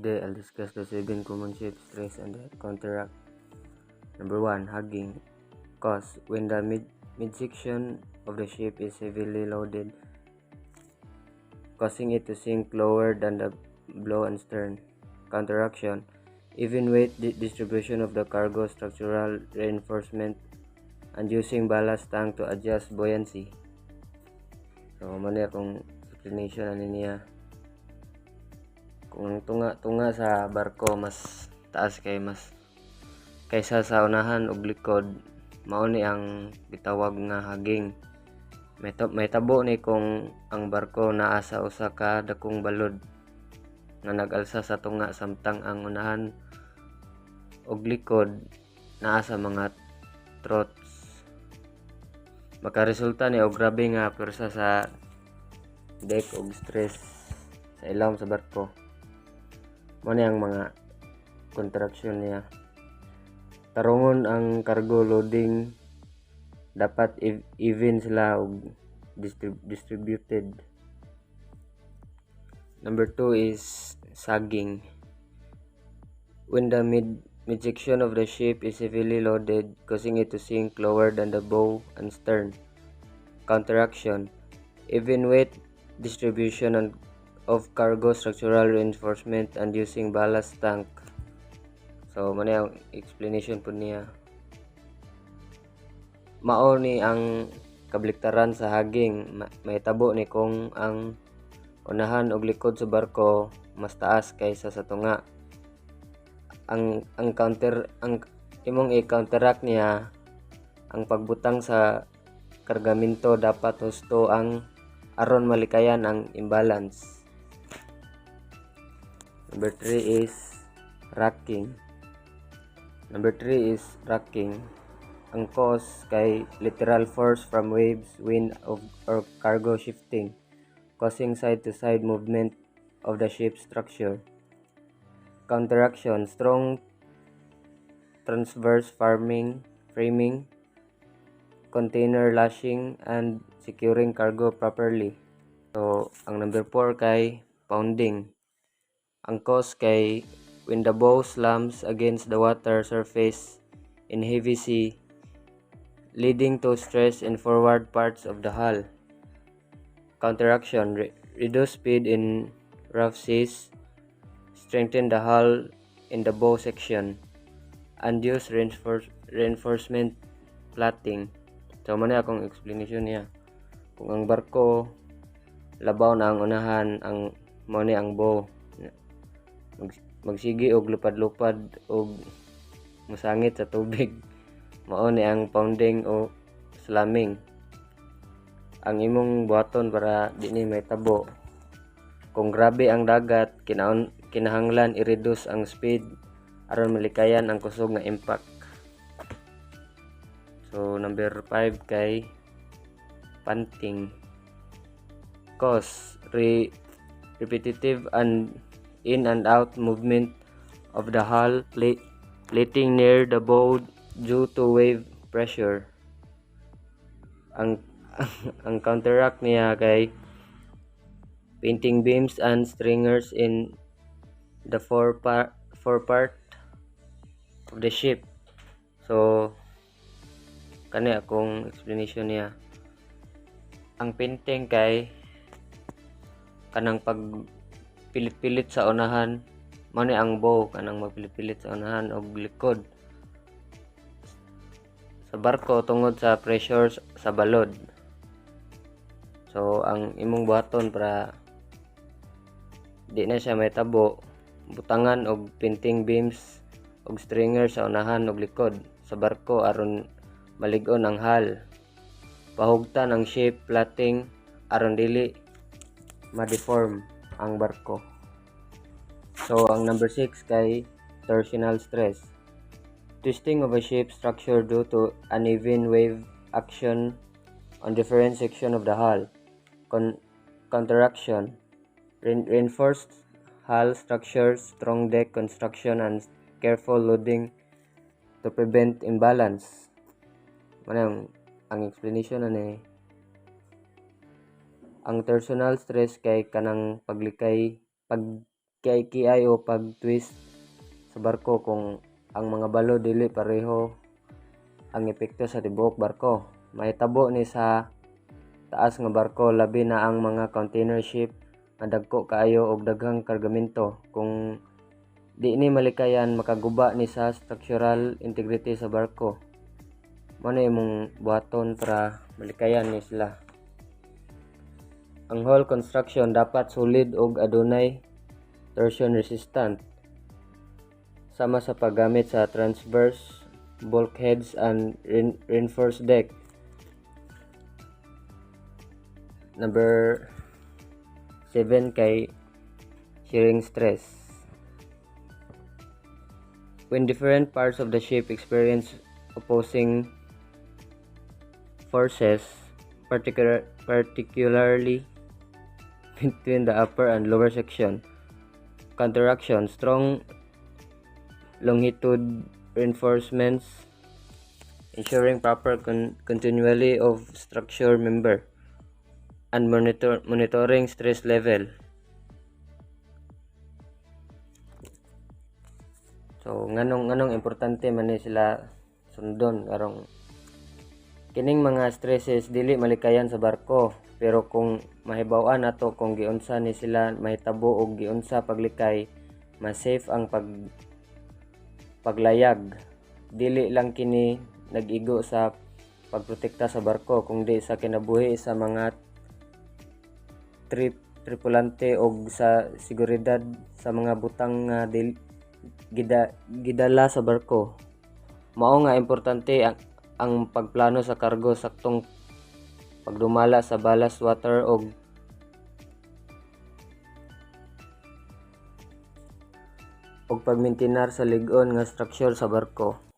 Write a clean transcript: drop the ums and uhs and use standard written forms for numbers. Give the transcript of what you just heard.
Today, I'll discuss the 7 common shapes, stress, and counteract. Number 1. Hugging. Cause. When the midsection of the shape is heavily loaded, causing it to sink lower than the bow and stern. Counteraction. Even weight distribution of the cargo, structural reinforcement, and using ballast tank to adjust buoyancy. So, mali akong explanation ani niya. Kung ang tunga sa barko mas taas kaysa sa unahan ug likod, mao ni ang gitawag nga haging. May tabo ni kung ang barko naa sa usa ka dakong balod nga nag-alsa sa tunga samtang ang unahan ug likod naa sa mga troughs. Makaresulta ni og grabe nga pwersa sa deck ug stress sa ilawom sa barko. Mao ni ang mga contraction niya. Tarungon ang cargo loading, dapat even sila og distributed. Number 2 is sagging. When the midsection of the ship is heavily loaded, causing it to sink lower than the bow and stern. Counteraction. Even weight distribution of cargo, structural reinforcement, and using ballast tank. So, muna yung explanation po niya. Mao ni ang kabliktaran sa haging. May tabo ni kung ang unahan ug likod sa barko mas taas kaysa sa tunga. Ang imong i-counteract niya ang pagbutang sa kargamento dapat husto ang aron malikayan ang imbalance. Number 3 is rocking. Ang cause kay literal force from waves, wind, or cargo shifting, causing side-to-side movement of the ship's structure. Counteraction. Strong transverse framing, container lashing, and securing cargo properly. So, ang number 4 kay pounding. Ang cause kay when the bow slams against the water surface in heavy sea, leading to stress in forward parts of the hull. Counteraction. Reduce speed in rough seas, strengthen the hull in the bow section, and use reinforcement plaiting. So, muna akong explanation niya. Kung ang barko labaw na ang unahan, ang mao ni ang bow magsigi og lupad-lupad og musangit sa tubig, mao ni ang pounding o slamming. Ang imong buhaton para di ni may tabo. Kung grabe ang dagat, kinahanglan i-reduce ang speed aron malikayan ang kusog nga impact. So, number 5 kay panting. Cause repetitive and in and out movement of the hull plating near the bow due to wave pressure. Ang counteract niya kay painting beams and stringers in the forepart of the ship. So, kani akong explanation niya. Ang painting kay kanang pag pilit-pilit sa unahan, mao ni ang bow kanang magpilit-pilit sa unahan og likod sa barko tungod sa pressure sa balod. So, ang imong buhaton para di na siya may tabo, butangan og painting beams og stringer sa unahan og likod sa barko aron malig-on ang hull. Pahugtan ang shape plaiting aron dili ma-deform ang barko. So, ang number 6 kay torsional stress. Twisting of a ship structure due to uneven wave action on different section of the hull. Counteraction. Reinforced hull structures, strong deck construction, and careful loading to prevent imbalance. Manang ang explanation ani. Ang torsional stress kay kanang kiay o pag-twist sa barko kung ang mga balo dili pareho ang epekto sa tibuok barko. Mahitabo ni sa taas nga barko labi na ang mga container ship nga dagko kaayo og daghang kargamento. Kung di ni malikayan makaguba ni sa structural integrity sa barko. Mano imong buhaton para malikayan ni sila. Ang hull construction dapat solid og adunay torsion resistant sama sa paggamit sa transverse bulkheads and reinforced deck. Number 7 kay shearing stress. When different parts of the ship experience opposing forces, particularly between the upper and lower section, counteraction, strong longitude reinforcements, ensuring proper continuity of structure member, and monitoring stress level. So nganong importante man ni sila sundon karong kining mga stresses dili malikayan sa barko, pero kung mahibaw-an nato kung giunsa ni sila mahitabo og giunsa paglikay, mas safe ang paglayag. Dili lang kini nag-igo sa pagprotekta sa barko kundi sa kinabuhi sa mga tripulante og sa seguridad sa mga butang nga gidala sa barko. Mao nga importante ang pagplano sa kargo, saktong pagdumala sa ballast water og pagmaintenar sa lig-on nga structure sa barko.